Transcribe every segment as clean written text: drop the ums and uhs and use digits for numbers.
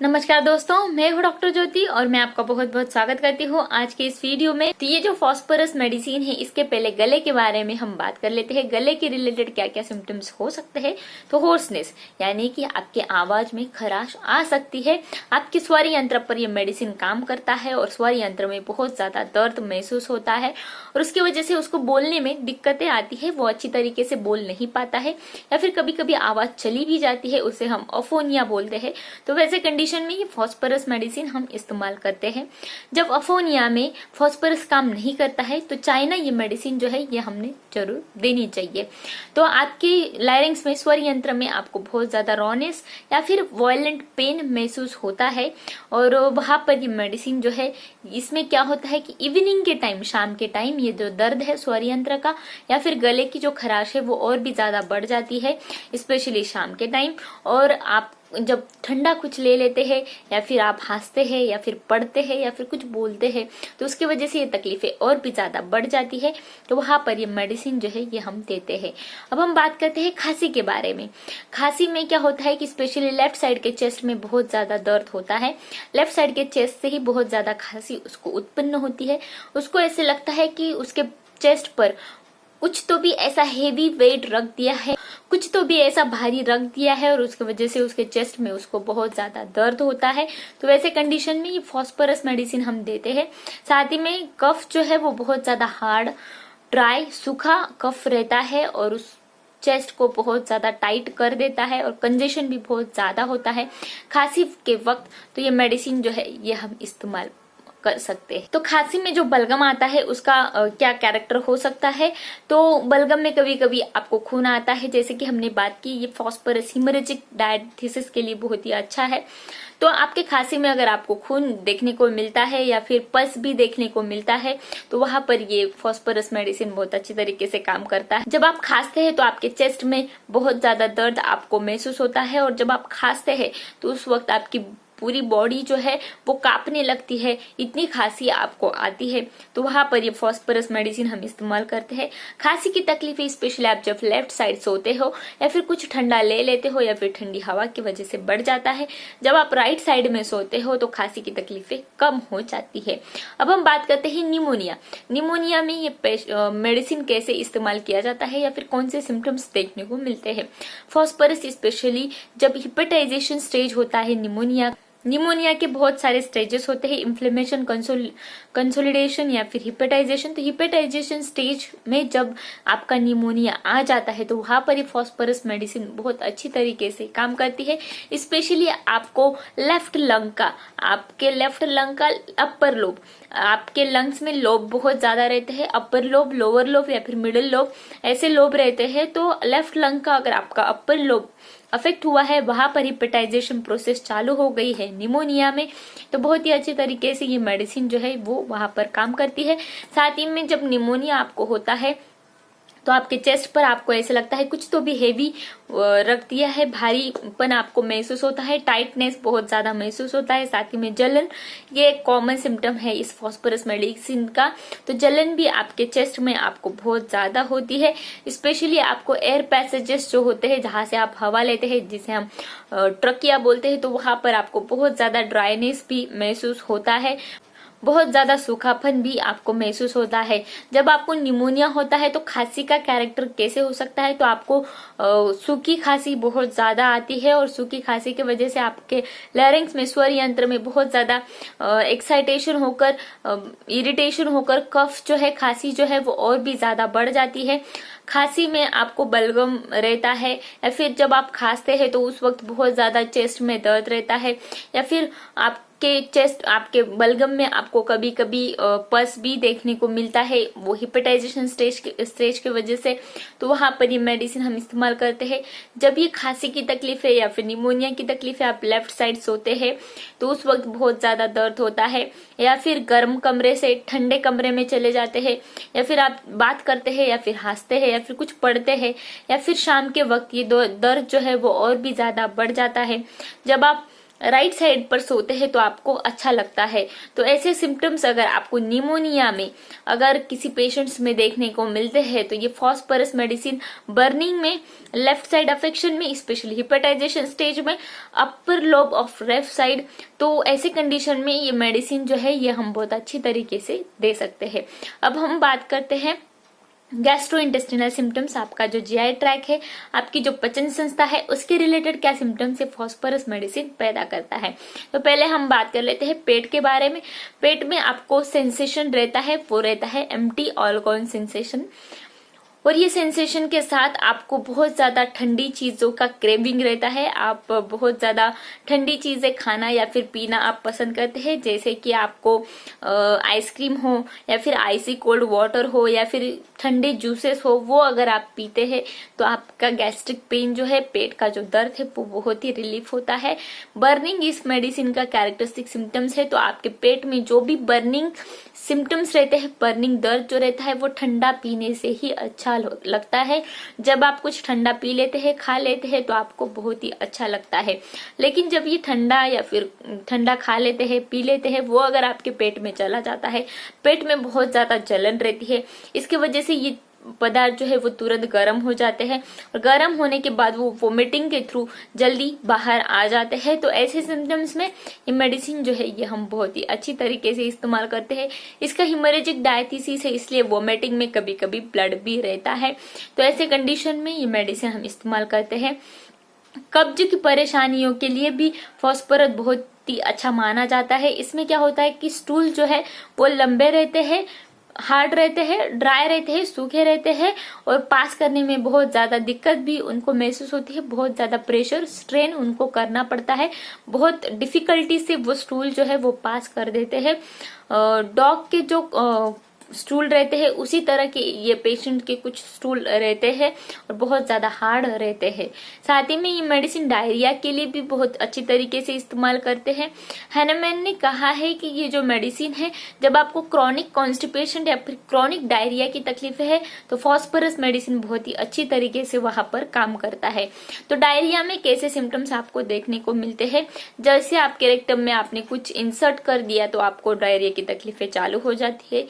नमस्कार दोस्तों, मैं हूँ डॉक्टर ज्योति और मैं आपका बहुत बहुत स्वागत करती हूँ आज के इस वीडियो में। तो ये जो फॉस्फोरस मेडिसिन है, इसके पहले गले के बारे में हम बात कर लेते हैं। गले के रिलेटेड क्या क्या सिम्टम्स हो सकते हैं। तो होर्सनेस यानी कि आपके आवाज में खराश आ सकती है। आपके स्वर यंत्र पर यह मेडिसिन काम करता है और स्वर यंत्र में बहुत ज्यादा दर्द महसूस होता है और उसकी वजह से उसको बोलने में दिक्कतें आती है। वो अच्छी तरीके से बोल नहीं पाता है या फिर कभी कभी आवाज चली भी जाती है, उसे हम अफोनिया बोलते हैं। तो वैसे कंडीशन में ये फॉस्फोरस मेडिसिन हम इस्तेमाल करते हैं। जब अफोनिया में फॉस्फोरस काम नहीं करता है तो चाइना ये मेडिसिन जो है ये हमने जरूर देनी चाहिए। तो आपकी लायरिंग्स में, स्वर यंत्र में आपको बहुत ज्यादा रॉनेस या फिर वायलेंट पेन महसूस होता है और वहां पर ये मेडिसिन जो है, इसमें क्या होता है कि इवनिंग के टाइम, शाम के टाइम ये जो दर्द है स्वर यंत्र का या फिर गले की जो खराश है वो और भी ज्यादा बढ़ जाती है, स्पेशली शाम के टाइम। और आप जब ठंडा कुछ ले लेते हैं या फिर आप हंसते हैं या फिर पढ़ते हैं या फिर कुछ बोलते हैं तो उसकी वजह से ये तकलीफें और भी ज्यादा बढ़ जाती है। तो वहां पर ये मेडिसिन जो है ये हम देते हैं। अब हम बात करते हैं खांसी के बारे में। खांसी में क्या होता है कि स्पेशली लेफ्ट साइड के चेस्ट में बहुत ज्यादा दर्द होता है। लेफ्ट साइड के चेस्ट से ही बहुत ज्यादा खांसी उसको उत्पन्न होती है। उसको ऐसे लगता है कि उसके चेस्ट पर कुछ तो भी ऐसा हेवी वेट रख दिया है, कुछ तो भी ऐसा भारी रख दिया है और उसकी वजह से उसके चेस्ट में उसको बहुत ज्यादा दर्द होता है। तो वैसे कंडीशन में ये फॉस्फोरस मेडिसिन हम देते हैं। साथ ही में कफ जो है वो बहुत ज्यादा हार्ड, ड्राई, सूखा कफ रहता है और उस चेस्ट को बहुत ज्यादा टाइट कर देता है और कंजेशन भी बहुत ज्यादा होता है खांसी के वक्त। तो ये मेडिसिन जो है ये हम इस्तेमाल कर सकते हैं। तो खांसी में जो बलगम आता है उसका क्या कैरेक्टर हो सकता है। तो बलगम में कभी कभी आपको खून आता है, जैसे कि हमने बात की, ये फॉस्फोरस हिमोरेजिक डायथिसिस के लिए बहुत ही अच्छा है। तो आपके खांसी में अगर आपको खून देखने को मिलता है या फिर पस भी देखने को मिलता है तो वहां पर ये फॉस्फोरस मेडिसिन बहुत अच्छी तरीके से काम करता है। जब आप खांसते हैं तो आपके चेस्ट में बहुत ज्यादा दर्द आपको महसूस होता है और जब आप खांसते हैं तो उस वक्त आपकी पूरी बॉडी जो है वो कांपने लगती है, इतनी खांसी आपको आती है। तो वहां पर ये फॉस्फोरस मेडिसिन हम इस्तेमाल करते हैं। खांसी की तकलीफें स्पेशली आप जब लेफ्ट साइड सोते हो या फिर कुछ ठंडा ले लेते हो या फिर ठंडी हवा की वजह से बढ़ जाता है। जब आप राइट साइड में सोते हो तो खांसी की तकलीफें कम हो जाती है। अब हम बात करते हैं निमोनिया। निमोनिया में ये मेडिसिन कैसे इस्तेमाल किया जाता है या फिर कौन से सिम्टम्स देखने को मिलते हैं। फॉस्फोरस स्पेशली जब हिपेटाइजेशन स्टेज होता है निमोनिया के बहुत सारे स्टेजेस होते हैं, इन्फ्लेमेशन, कंसोलिडेशन या फिर हिपेटाइजेशन। तो हिपेटाइजेशन स्टेज में जब आपका निमोनिया आ जाता है तो वहां पर ही फॉस्फोरस मेडिसिन बहुत अच्छी तरीके से काम करती है। स्पेशली आपको आपके लेफ्ट लंग का अपर लोब, आपके लंग्स में लोब बहुत ज्यादा रहते हैं, अपर लोब, लोअर लोब या फिर मिडिल लोब, ऐसे लोब रहते हैं। तो लेफ्ट लंग का अगर आपका अपर लोब अफेक्ट हुआ है, वहां पर हिपेटाइजेशन प्रोसेस चालू हो गई है निमोनिया में, तो बहुत ही अच्छी तरीके से ये मेडिसिन जो है वो वहां पर काम करती है। साथ ही में जब निमोनिया आपको होता है तो आपके चेस्ट पर आपको ऐसा लगता है कुछ तो भी हेवी रख दिया है, भारीपन आपको महसूस होता है, टाइटनेस बहुत ज्यादा महसूस होता है। साथ ही में जलन, ये एक कॉमन सिम्टम है इस फॉस्फोरस मेडिसिन का। तो जलन भी आपके चेस्ट में आपको बहुत ज्यादा होती है। स्पेशली आपको एयर पैसेजेस जो होते हैं, जहां से आप हवा लेते हैं, जिसे हम ट्रकिया बोलते हैं, तो वहां पर आपको बहुत ज्यादा ड्राइनेस भी महसूस होता है, बहुत ज्यादा सूखापन भी आपको महसूस होता है। जब आपको निमोनिया होता है तो खांसी का कैरेक्टर कैसे हो सकता है। तो आपको सूखी खांसी बहुत ज्यादा आती है और सूखी खांसी की वजह से आपके लैरिंग्स में, स्वर यंत्र में बहुत ज्यादा एक्साइटेशन होकर, इरिटेशन होकर कफ जो है, खांसी जो है वो और भी ज्यादा बढ़ जाती है। खांसी में आपको बलगम रहता है या फिर जब आप खांसते हैं तो उस वक्त बहुत ज्यादा चेस्ट में दर्द रहता है या फिर आपके बलगम में आपको कभी कभी पस भी देखने को मिलता है, वो हिपेटाइजेशन स्टेज की वजह से। तो वहां पर ये मेडिसिन हम इस्तेमाल करते हैं। जब ये खांसी की तकलीफ है या फिर निमोनिया की तकलीफ है, आप लेफ्ट साइड सोते हैं तो उस वक्त बहुत ज्यादा दर्द होता है, या फिर गर्म कमरे से ठंडे कमरे में चले जाते हैं, या फिर आप बात करते हैं या फिर हंसते हैं या फिर कुछ पढ़ते हैं, या फिर शाम के वक्त ये दर्द जो है वो और भी ज्यादा बढ़ जाता है। जब आप राइट साइड पर सोते हैं तो आपको अच्छा लगता है। तो ऐसे सिम्टम्स अगर आपको निमोनिया में अगर किसी पेशेंट्स में देखने को मिलते हैं तो ये फॉस्फोरस मेडिसिन बर्निंग में, लेफ्ट साइड अफेक्शन में, स्पेशली हिपेटाइजेशन स्टेज में, upper lobe of left side, तो ऐसे कंडीशन में ये मेडिसिन जो है ये हम बहुत अच्छी तरीके से दे सकते हैं। अब हम बात करते हैं गैस्ट्रोइंटेस्टिनल सिम्टम्स। आपका जो जीआई ट्रैक है, आपकी जो पचन संस्था है, उसके रिलेटेड क्या सिम्टम्स से फॉस्फोरस मेडिसिन पैदा करता है। तो पहले हम बात कर लेते हैं पेट के बारे में। पेट में आपको सेंसेशन रहता है, वो रहता है एम्प्टी ऑलगॉन सेंसेशन, और ये सेंसेशन के साथ आपको बहुत ज्यादा ठंडी चीजों का क्रेविंग रहता है। आप बहुत ज्यादा ठंडी चीजें खाना या फिर पीना आप पसंद करते हैं, जैसे कि आपको आइसक्रीम हो या फिर आइसी कोल्ड वाटर हो या फिर ठंडे जूसेस हो, वो अगर आप पीते हैं तो आपका गैस्ट्रिक पेन जो है, पेट का जो दर्द है, वो बहुत ही रिलीफ होता है। बर्निंग इस मेडिसिन का कैरेक्टरिस्टिक सिम्टम्स है, तो आपके पेट में जो भी बर्निंग सिम्टम्स रहते हैं, बर्निंग दर्द जो रहता है, वो ठंडा पीने से ही अच्छा लगता है। जब आप कुछ ठंडा पी लेते हैं, खा लेते हैं, तो आपको बहुत ही अच्छा लगता है। लेकिन जब ये ठंडा या फिर ठंडा खा लेते हैं, पी लेते हैं, वो अगर आपके पेट में चला जाता है, पेट में बहुत ज्यादा जलन रहती है, इसकी वजह से ये पदार्थ जो है वो तुरंत गर्म हो जाते हैं, और गर्म होने के बाद वो वोमिटिंग के थ्रू जल्दी बाहर आ जाते हैं। तो ऐसे सिम्टम्स में ये मेडिसिन जो है ये हम बहुत ही अच्छी तरीके से इस्तेमाल करते हैं। इसका हिमोरेजिक डायथिसिस है, इसलिए वोमिटिंग में कभी कभी ब्लड भी रहता है। तो ऐसे कंडीशन में ये मेडिसिन हम इस्तेमाल करते हैं। कब्ज की परेशानियों के लिए भी फॉस्फोरस बहुत ही अच्छा माना जाता है। इसमें क्या होता है कि स्टूल जो है वो लंबे रहते हैं, हार्ड रहते हैं, ड्राई रहते हैं, सूखे रहते हैं, और पास करने में बहुत ज्यादा दिक्कत भी उनको महसूस होती है। बहुत ज्यादा प्रेशर, स्ट्रेन उनको करना पड़ता है, बहुत डिफिकल्टी से वो स्टूल जो है वो पास कर देते हैं। डॉग के जो स्टूल रहते हैं उसी तरह के ये पेशेंट के कुछ स्टूल रहते हैं और बहुत ज्यादा हार्ड रहते हैं। साथ ही में ये मेडिसिन डायरिया के लिए भी बहुत अच्छी तरीके से इस्तेमाल करते हैं। हैनेमैन ने कहा है कि ये जो मेडिसिन है, जब आपको क्रॉनिक कॉन्स्टिपेशन या फिर क्रॉनिक डायरिया की तकलीफ है तो फॉस्फोरस मेडिसिन बहुत ही अच्छी तरीके से वहां पर काम करता है। तो डायरिया में कैसे सिम्टम्स आपको देखने को मिलते हैं, जैसे आपके रेक्टम में आपने कुछ इंसर्ट कर दिया तो आपको डायरिया की तकलीफें चालू हो जाती है।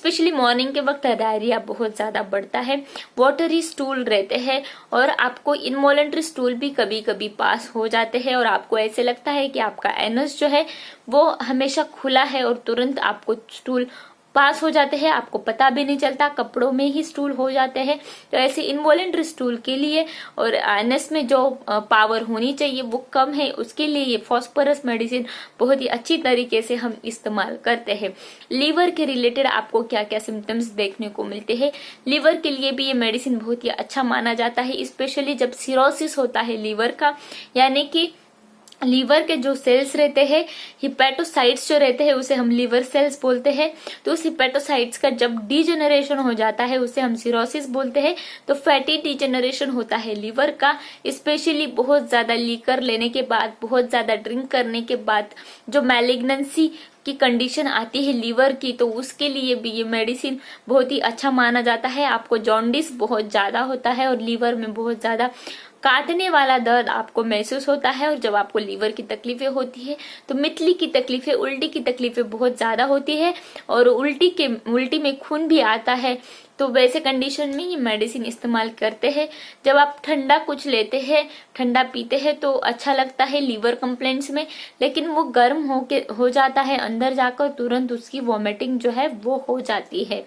स्पेशली मॉर्निंग के वक्त डायरिया बहुत ज्यादा बढ़ता है, वाटरी स्टूल रहते हैं, और आपको इनवॉलेंट्री स्टूल भी कभी कभी पास हो जाते हैं, और आपको ऐसे लगता है कि आपका एनस जो है वो हमेशा खुला है और तुरंत आपको स्टूल पास हो जाते हैं, आपको पता भी नहीं चलता, कपड़ों में ही स्टूल हो जाते हैं। तो ऐसे इनवॉलेंट्री स्टूल के लिए और एनस में जो पावर होनी चाहिए वो कम है, उसके लिए ये फॉस्फोरस मेडिसिन बहुत ही अच्छी तरीके से हम इस्तेमाल करते हैं। लीवर के रिलेटेड आपको क्या क्या सिम्टम्स देखने को मिलते हैं, लीवर के लिए भी ये मेडिसिन बहुत ही अच्छा माना जाता है, स्पेशली जब सिरोसिस होता है लीवर का, यानी कि लीवर के जो सेल्स रहते हैं, हिपेटोसाइट्स जो रहते हैं, उसे हम लीवर सेल्स बोलते हैं। तो उस हिपेटोसाइट्स का जब डीजेनरेशन हो जाता है उसे हम सिरोसिस बोलते हैं। तो फैटी डीजेनरेशन होता है लीवर का, स्पेशली बहुत ज्यादा लीकर लेने के बाद, बहुत ज्यादा ड्रिंक करने के बाद जो मैलिग्नेंसी की कंडीशन आती है लीवर की, तो उसके लिए भी ये मेडिसिन बहुत ही अच्छा माना जाता है। आपको जॉन्डिस बहुत ज्यादा होता है और लीवर में बहुत ज्यादा काटने वाला दर्द आपको महसूस होता है, और जब आपको लीवर की तकलीफें होती है तो मितली की तकलीफें, उल्टी की तकलीफें बहुत ज्यादा होती है, और उल्टी में खून भी आता है। तो वैसे कंडीशन में ये मेडिसिन इस्तेमाल करते हैं। जब आप ठंडा कुछ लेते हैं, ठंडा पीते हैं तो अच्छा लगता है लीवर कंप्लेंट्स में, लेकिन वो गर्म हो जाता है अंदर जाकर, तुरंत उसकी वॉमिटिंग जो है वो हो जाती है।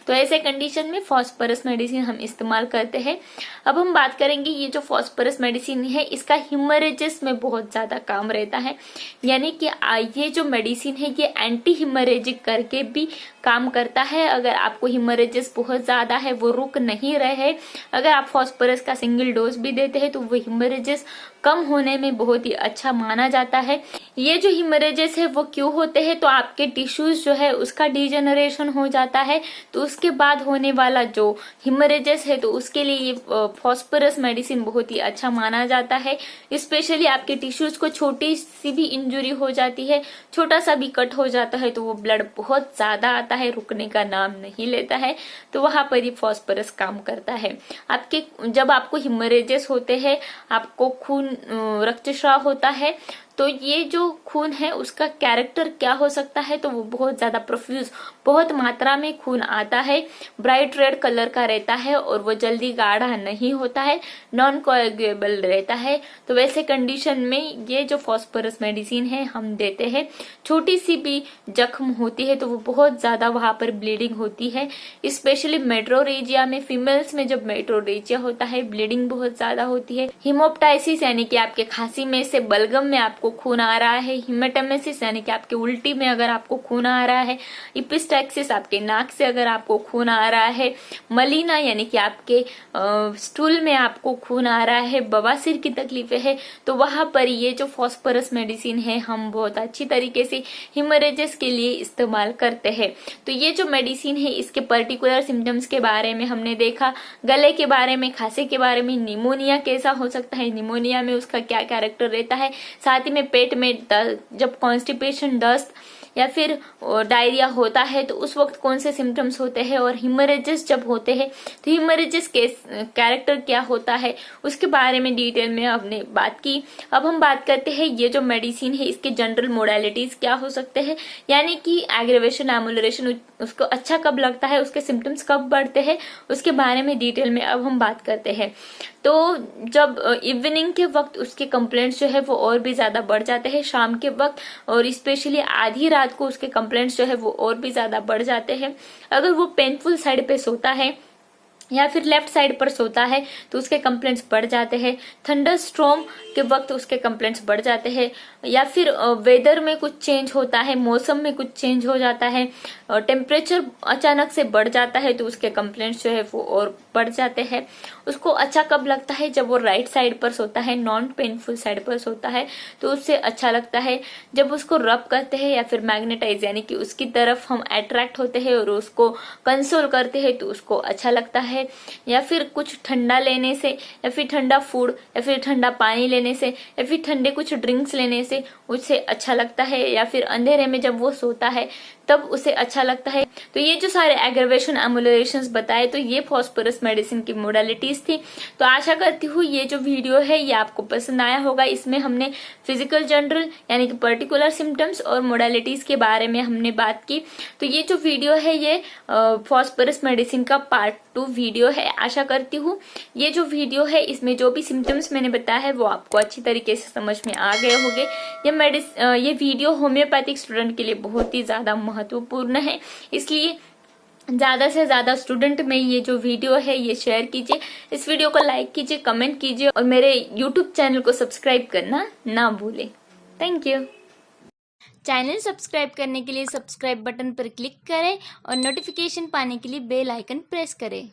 तो ऐसे कंडीशन में फॉस्फोरस मेडिसिन हम इस्तेमाल करते हैं। अब हम बात करेंगे ये जो फॉस्फोरस मेडिसिन है इसका हिमरेजिस में बहुत ज्यादा काम रहता है, यानी कि ये जो मेडिसिन है ये एंटी हिमरेजिक करके भी काम करता है। अगर आपको हिमरेजिस बहुत ज्यादा है, वो रुक नहीं रहे, अगर आप फॉस्फोरस का सिंगल डोज भी देते हैं तो वो हिमरेजिस कम होने में बहुत ही अच्छा माना जाता है। ये जो हिमरेजेस है वो क्यों होते हैं, तो आपके टिश्यूज जो है उसका डीजेनरेशन हो जाता है, तो उसके बाद होने वाला जो हिमरेजेस है तो उसके लिए ये फॉस्फोरस मेडिसिन बहुत ही अच्छा माना जाता है। स्पेशली आपके टिश्यूज को छोटी सी भी इंजुरी हो जाती है, छोटा सा भी कट हो जाता है तो वो ब्लड बहुत ज्यादा आता है, रुकने का नाम नहीं लेता है, तो वहां पर ये फॉस्फोरस काम करता है। जब आपको हिमरेजेस होते हैं, आपको खून रक्तस्राव होता है, तो ये जो खून है उसका कैरेक्टर क्या हो सकता है, तो वो बहुत ज्यादा प्रोफ्यूज, बहुत मात्रा में खून आता है, ब्राइट रेड कलर का रहता है और वो जल्दी गाढ़ा नहीं होता है, नॉन कोएगुलेबल रहता है। तो वैसे कंडीशन में ये जो फॉस्फोरस मेडिसिन है हम देते हैं। छोटी सी भी जख्म होती है तो वो बहुत ज्यादा वहां पर ब्लीडिंग होती है, स्पेशली मेट्रोरेजिया में, फीमेल्स में जब मेट्रोरेजिया होता है ब्लीडिंग बहुत ज्यादा होती है। हिमोप्टाइसिस यानी कि आपके खांसी में से बलगम में आपको खून आ रहा है, हिमेटेमेसिस यानी कि आपके उल्टी में अगर आपको खून आ रहा है, इपिस्टैक्सिस आपके नाक से अगर आपको खून आ रहा है, मलीना यानी कि आपके स्टूल में आपको खून आ रहा है, बवासीर की तकलीफें है, तो वहां पर ये जो फॉस्फोरस मेडिसिन है हम बहुत अच्छी तरीके से हिमोरेजेस के लिए इस्तेमाल करते हैं। तो ये जो मेडिसिन है इसके पर्टिकुलर सिम्टम्स के बारे में हमने देखा, गले के बारे में, खांसी के बारे में, निमोनिया कैसा हो सकता है, निमोनिया में उसका क्या कैरेक्टर रहता है, साथ ही में पेट में जब कॉन्स्टिपेशन, दस्त या फिर डायरिया होता है तो उस वक्त कौन से सिम्टम्स होते हैं, और हिमोरेजेस जब होते हैं तो हिमोरेजेस के कैरेक्टर क्या होता है उसके बारे में डिटेल में हमने बात की। अब हम बात करते हैं ये जो मेडिसिन है इसके जनरल मोडालिटीज क्या हो सकते हैं, यानी कि एग्रेवेशन, एमुलरेशन उसको अच्छा कब लगता है, उसके सिम्टम्स कब बढ़ते हैं, उसके बारे में डिटेल में अब हम बात करते हैं। तो जब इवनिंग के वक्त उसके कंप्लेंट्स जो है वो और भी ज्यादा बढ़ जाते हैं, शाम के वक्त और स्पेशली आधी रात को उसके कंप्लेंट्स जो है वो और भी ज्यादा बढ़ जाते हैं। अगर वो पेनफुल साइड पे सोता है या फिर लेफ्ट साइड पर सोता है तो उसके कंप्लेंट्स बढ़ जाते हैं, थंडर स्ट्रॉम के वक्त उसके कंप्लेंट्स बढ़ जाते हैं, या फिर वेदर में कुछ चेंज होता है, मौसम में कुछ चेंज हो जाता है, टेम्परेचर अचानक से बढ़ जाता है तो उसके कंप्लेंट्स जो है वो और बढ़ जाते हैं। उसको अच्छा कब लगता है, जब वो राइट साइड पर सोता है, नॉन पेनफुल साइड पर सोता है तो उससे अच्छा लगता है। जब उसको रब करते हैं या फिर मैग्नेटाइज यानी कि उसकी तरफ हम अट्रैक्ट होते हैं और उसको कंसोल करते हैं तो उसको अच्छा लगता है। या फिर कुछ ठंडा लेने से, या फिर ठंडा फूड, या फिर ठंडा पानी लेने से, या फिर ठंडे कुछ ड्रिंक्स लेने से उसे अच्छा लगता है, या फिर अंधेरे में जब वो सोता है तब उसे अच्छा लगता है। तो ये जो सारे एग्रेवेशन, एमुलरेशंस बताए तो ये फॉस्फोरस मेडिसिन की मोडालिटीज थी। तो आशा करती हूँ ये जो वीडियो है ये आपको पसंद आया होगा। इसमें हमने फिजिकल जनरल यानी कि पर्टिकुलर सिम्टम्स और मोडालिटीज के बारे में हमने बात की। तो ये जो वीडियो है ये फॉस्फोरस मेडिसिन का पार्ट 2 वीडियो है। आशा करती हूँ ये जो वीडियो है इसमें जो भी सिम्टम्स मैंने बताया है वो आपको अच्छी तरीके से समझ में आ गए होंगे। ये वीडियो होम्योपैथिक स्टूडेंट के लिए बहुत ही ज्यादा महत्वपूर्ण है, इसलिए ज्यादा से ज्यादा स्टूडेंट में ये जो वीडियो है ये शेयर कीजिए, इस वीडियो को लाइक कीजिए, कमेंट कीजिए और मेरे यूट्यूब चैनल को सब्सक्राइब करना ना भूलें। Thank you. चैनल सब्सक्राइब करने के लिए सब्सक्राइब बटन पर क्लिक करें और नोटिफिकेशन पाने के लिए बेल आइकन प्रेस करें।